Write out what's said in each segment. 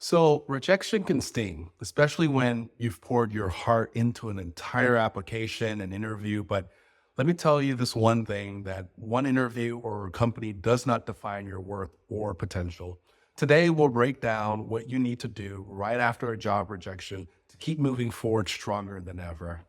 So rejection can sting, especially when you've poured your heart into an entire application and interview. But let me tell you this one thing, that one interview or company does not define your worth or potential. Today, we'll break down what you need to do right after a job rejection to keep moving forward stronger than ever.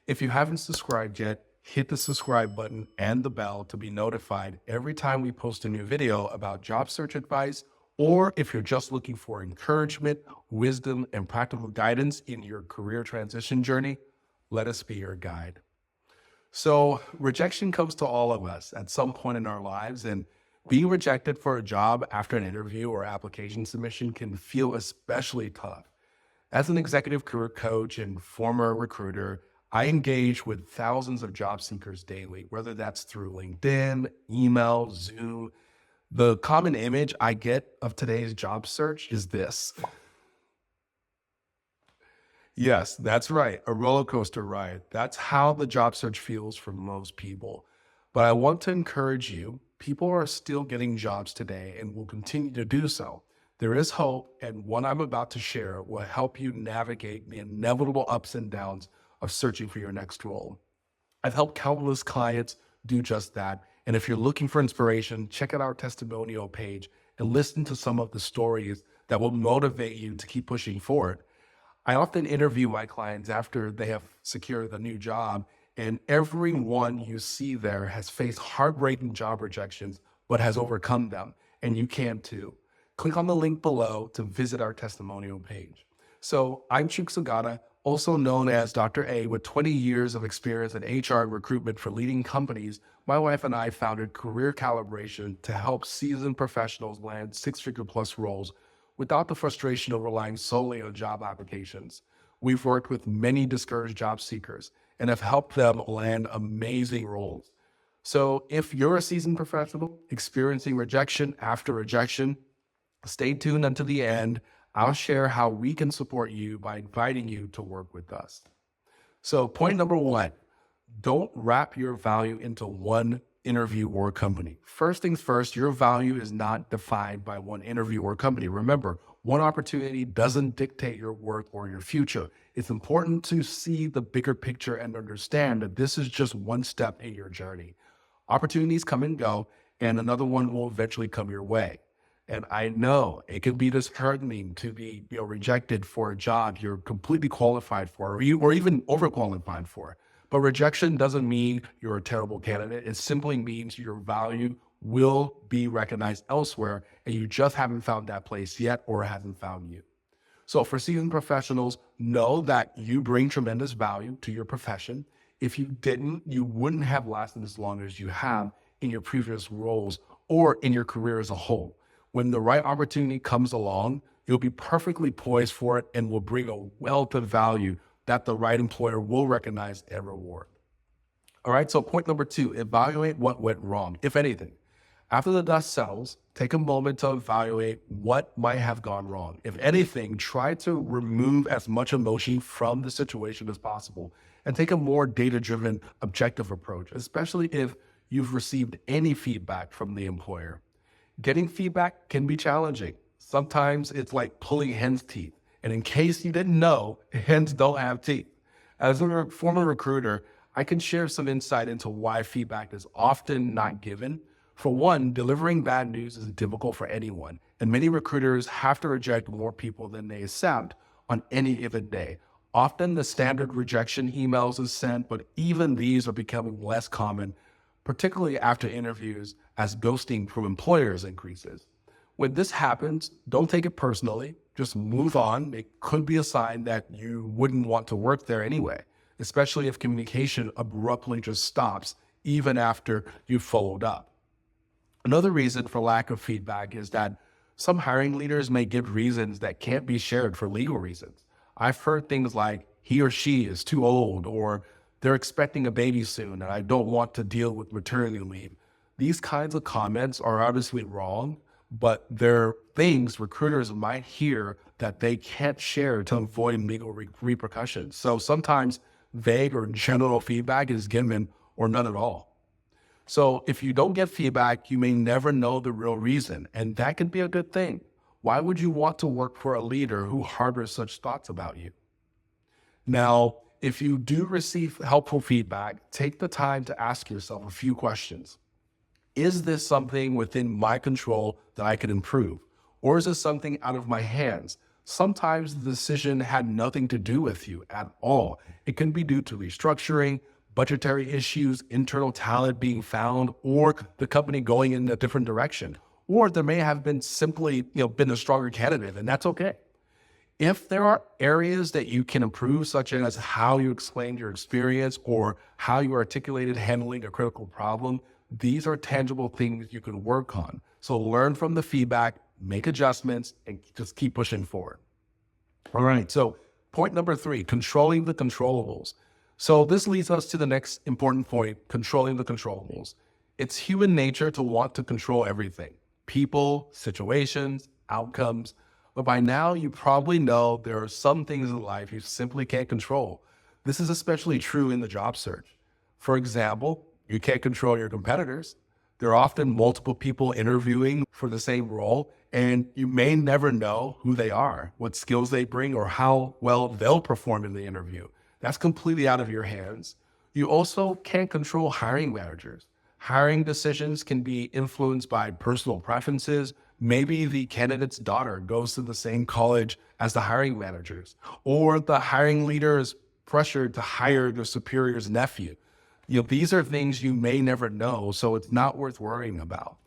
If you haven't subscribed yet, hit the subscribe button and the bell to be notified every time we post a new video about job search advice, or if you're just looking for encouragement, wisdom, and practical guidance in your career transition journey, let us be your guide. So rejection comes to all of us at some point in our lives, and being rejected for a job after an interview or application submission can feel especially tough. As an executive career coach and former recruiter, I engage with thousands of job seekers daily, whether that's through LinkedIn, email, Zoom. The common image I get of today's job search is this. Yes, that's right, a roller coaster ride. That's how the job search feels for most people. But I want to encourage you, people are still getting jobs today and will continue to do so. There is hope, and what I'm about to share will help you navigate the inevitable ups and downs of searching for your next role. I've helped countless clients do just that. And if you're looking for inspiration, check out our testimonial page and listen to some of the stories that will motivate you to keep pushing forward. I often interview my clients after they have secured a new job, and everyone you see there has faced heartbreaking job rejections, but has overcome them, and you can too. Click on the link below to visit our testimonial page. So I'm Chuks, also known as Dr. A, with 20 years of experience in HR and recruitment for leading companies. My wife and I founded Career Calibration to help seasoned professionals land six-figure plus roles without the frustration of relying solely on job applications. We've worked with many discouraged job seekers and have helped them land amazing roles. So if you're a seasoned professional experiencing rejection after rejection, stay tuned until the end. I'll share how we can support you by inviting you to work with us. So point number one, don't wrap your value into one interview or company. First things first, your value is not defined by one interview or company. Remember, one opportunity doesn't dictate your worth or your future. It's important to see the bigger picture and understand that this is just one step in your journey. Opportunities come and go, and another one will eventually come your way. And I know it can be disheartening to be rejected for a job you're completely qualified for, or even overqualified for. But rejection doesn't mean you're a terrible candidate. It simply means your value will be recognized elsewhere, and you just haven't found that place yet, or hasn't found you. So for seasoned professionals, know that you bring tremendous value to your profession. If you didn't, you wouldn't have lasted as long as you have in your previous roles or in your career as a whole. When the right opportunity comes along, you'll be perfectly poised for it and will bring a wealth of value that the right employer will recognize and reward. All right, so point number two, evaluate what went wrong, if anything. After the dust settles, take a moment to evaluate what might have gone wrong. If anything, try to remove as much emotion from the situation as possible and take a more data-driven, objective approach, especially if you've received any feedback from the employer. Getting feedback can be challenging. Sometimes it's like pulling hen's teeth. And in case you didn't know, hens don't have teeth. As a former recruiter, I can share some insight into why feedback is often not given. For one, delivering bad news is difficult for anyone, and many recruiters have to reject more people than they accept on any given day. Often the standard rejection emails is sent, but even these are becoming less common, particularly after interviews, as ghosting from employers increases. When this happens, don't take it personally. Just move on. It could be a sign that you wouldn't want to work there anyway, especially if communication abruptly just stops even after you've followed up. Another reason for lack of feedback is that some hiring leaders may give reasons that can't be shared for legal reasons. I've heard things like, he or she is too old, or they're expecting a baby soon and I don't want to deal with maternity leave. These kinds of comments are obviously wrong, but they're things recruiters might hear that they can't share to avoid legal repercussions. So sometimes vague or general feedback is given or none at all. So if you don't get feedback, you may never know the real reason, and that can be a good thing. why would you want to work for a leader who harbors such thoughts about you? Now, if you do receive helpful feedback, take the time to ask yourself a few questions. Is this something within my control that I can improve? Or is this something out of my hands? Sometimes the decision had nothing to do with you at all. It can be due to restructuring, budgetary issues, internal talent being found, or the company going in a different direction. Or there may have been simply, been a stronger candidate, and that's okay. If there are areas that you can improve, such as how you explained your experience or how you articulated handling a critical problem, these are tangible things you can work on. So learn from the feedback, make adjustments, and just keep pushing forward. All right, so point number 3, controlling the controllables. So this leads us to the next important point, controlling the controllables. It's human nature to want to control everything: people, situations, outcomes. But by now, you probably know there are some things in life you simply can't control. This is especially true in the job search. For example, you can't control your competitors. There are often multiple people interviewing for the same role, and you may never know who they are, what skills they bring, or how well they'll perform in the interview. That's completely out of your hands. You also can't control hiring managers. Hiring decisions can be influenced by personal preferences. Maybe the candidate's daughter goes to the same college as the hiring managers, or the hiring leader is pressured to hire their superior's nephew. These are things you may never know, so it's not worth worrying about.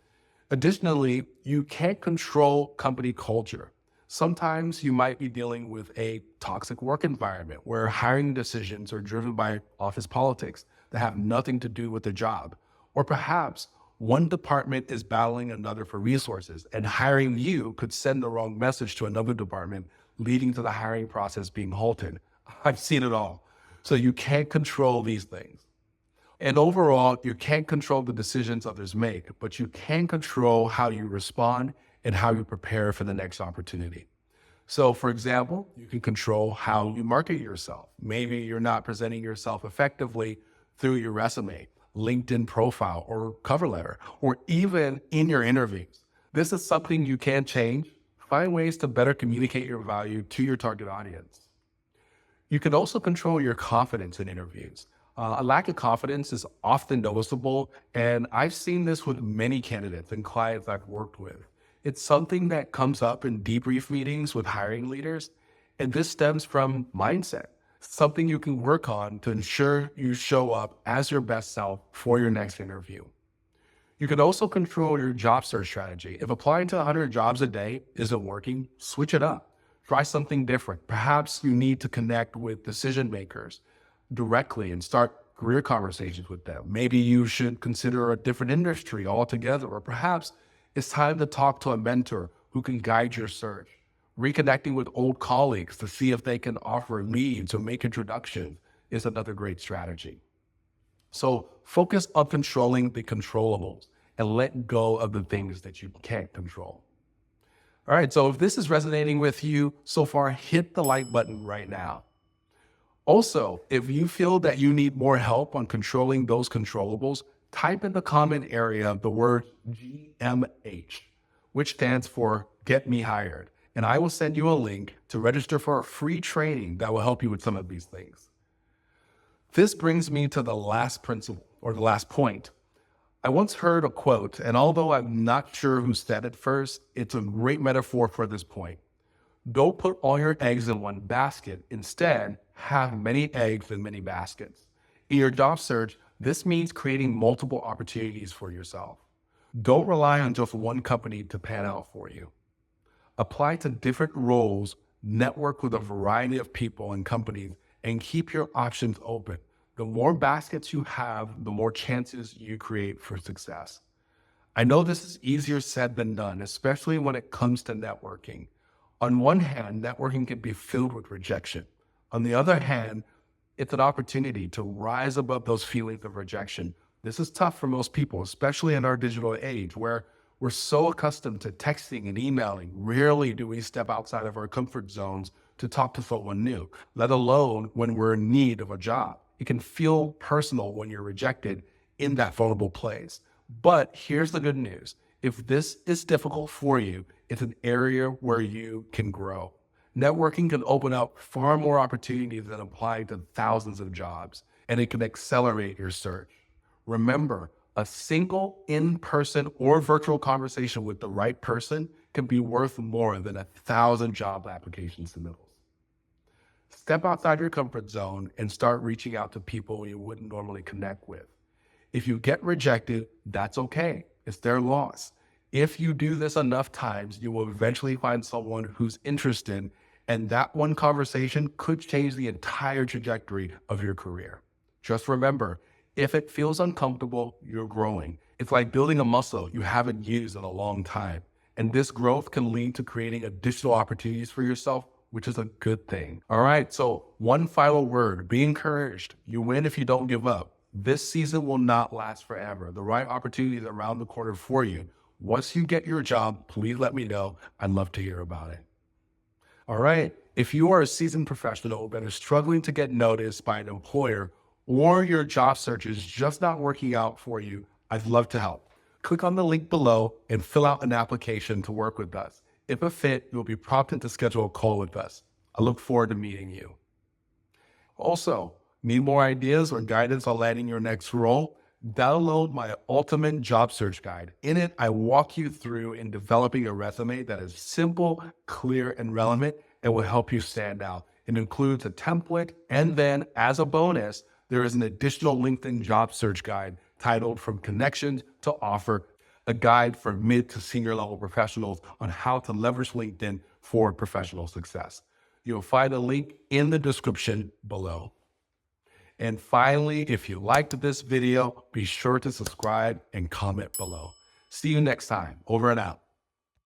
Additionally, you can't control company culture. Sometimes you might be dealing with a toxic work environment where hiring decisions are driven by office politics that have nothing to do with the job. Or perhaps one department is battling another for resources, and hiring you could send the wrong message to another department, leading to the hiring process being halted. I've seen it all. So you can't control these things. And overall, you can't control the decisions others make, but you can control how you respond and how you prepare for the next opportunity. So for example, you can control how you market yourself. Maybe you're not presenting yourself effectively through your resume, LinkedIn profile, or cover letter, or even in your interviews. This is something you can change. Find ways to better communicate your value to your target audience. You can also control your confidence in interviews. A lack of confidence is often noticeable, and I've seen this with many candidates and clients I've worked with. It's something that comes up in debrief meetings with hiring leaders, and this stems from mindset, something you can work on to ensure you show up as your best self for your next interview. You can also control your job search strategy. If applying to 100 jobs a day isn't working, switch it up. Try something different. Perhaps you need to connect with decision makers directly and start career conversations with them. Maybe you should consider a different industry altogether, or perhaps it's time to talk to a mentor who can guide your search. Reconnecting with old colleagues to see if they can offer leads or make introductions is another great strategy. So focus on controlling the controllables and let go of the things that you can't control. All right, so if this is resonating with you so far, hit the like button right now. Also, if you feel that you need more help on controlling those controllables, type in the comment area the word GMH, which stands for Get Me Hired, and I will send you a link to register for a free training that will help you with some of these things. This brings me to the last principle, or the last point. I once heard a quote, and although I'm not sure who said it first, it's a great metaphor for this point. Don't put all your eggs in one basket. Instead, have many eggs in many baskets. In your job search, this means creating multiple opportunities for yourself. Don't rely on just one company to pan out for you. Apply to different roles, network with a variety of people and companies, and keep your options open. The more baskets you have, the more chances you create for success. I know this is easier said than done, especially when it comes to networking. On one hand, networking can be filled with rejection. On the other hand, it's an opportunity to rise above those feelings of rejection. This is tough for most people, especially in our digital age where we're so accustomed to texting and emailing. Rarely do we step outside of our comfort zones to talk to someone new, let alone when we're in need of a job. It can feel personal when you're rejected in that vulnerable place. But here's the good news. If this is difficult for you, It's an area where you can grow. Networking can open up far more opportunities than applying to thousands of jobs, and it can accelerate your search. Remember, a single in-person or virtual conversation with the right person can be worth more than 1,000 job application submittals. Step outside your comfort zone and start reaching out to people you wouldn't normally connect with. If you get rejected, that's okay. It's their loss. If you do this enough times, you will eventually find someone who's interested, and that one conversation could change the entire trajectory of your career. Just remember, if it feels uncomfortable, you're growing. It's like building a muscle you haven't used in a long time. And this growth can lead to creating additional opportunities for yourself, which is a good thing. All right, so one final word, be encouraged. You win if you don't give up. This season will not last forever. The right opportunity is around the corner for you. Once you get your job, please let me know. I'd love to hear about it. All right, if you are a seasoned professional that is struggling to get noticed by an employer, or your job search is just not working out for you, I'd love to help. Click on the link below and fill out an application to work with us. If a fit, you'll be prompted to schedule a call with us. I look forward to meeting you. Also, need more ideas or guidance on landing your next role? Download my ultimate job search guide. In it, I walk you through in developing a resume that is simple, clear, and relevant and will help you stand out. It includes a template, and then as a bonus, there is an additional LinkedIn job search guide titled From Connections to Offer, a guide for mid to senior level professionals on how to leverage LinkedIn for professional success. You'll find a link in the description below. And finally, if you liked this video, be sure to subscribe and comment below. See you next time. Over and out.